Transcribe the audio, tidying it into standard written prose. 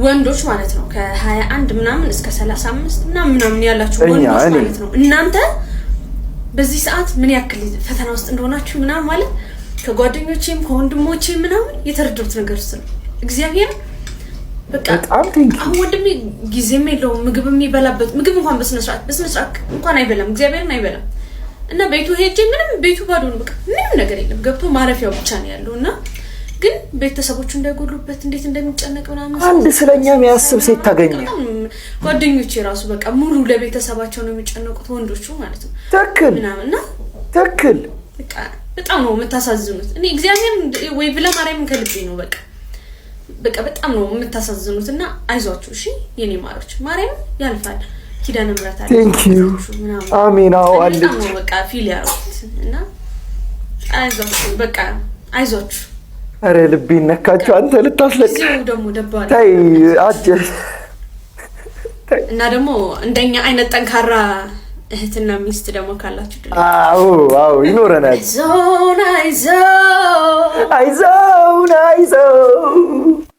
ወንዶች ማለት ነው ከ21 ምናምን እስከ 35 ምናምን ያላችሁ ወንዶች ማለት ነው እናንተ በዚህ ሰዓት ምን ያክል ፈተና ውስጥ እንደሆናችሁ ምናምን ማለት ከጓደኞቼም ከወንድሞቼም ምናምን የተረዱት ነገር ነው እግዚአብሔር በቃ አሁን ወንድሜ ጊዜም የለውም ምግብ የሚበላበት ምግብ እንኳን በስነ ስርዓት እንኳን አይበላም እግዚአብሔርን አይበላም እና ቤቱ ሄጄ ምንም ቤቱ ባዶ ነው በቃ ምንም ነገር የለም ገብቶ ማረፊያው ብቻ ነው ያለውና ግን ቤተሰቦቹ እንዳይጎሉበት እንዴት እንደሚጨነቅ ምናምን አንድ ስለኛ የሚያስብ ሴት ታገኘ ጓደኞቼ ራሱ በቃ ሙሉ ለቤተሰባቸው ነው የሚጨነቁት ወንዶቹ ማለት ነው ተክል በቃ በጣም ነው የምታሳዝኑት እኔ እግዚአብሔር ወይ ብለ ማርያምን ከልቤ ነው በቃ በጣም ነው የምታሳዝኑትና አይዟችሁ እሺ የኔ ማሮች ማርያም ያልፋል ኪዳነ ምሕረት አለ ቴንክ ዩ አሜን አው አለች በቃ ፊል ያሩት እና አይዟችሁ በቃ አይዟችሁ አረ ልቤ ነካችሁ አንተ ልታስለቅ እዚው ደሞ ደባል ታይ አጀ እና ደሞ እንደኛ አይነት ጠንካራ እህትና ሚስት ደሞ ካላችሁ ድል አው ይኖረናል አይዞ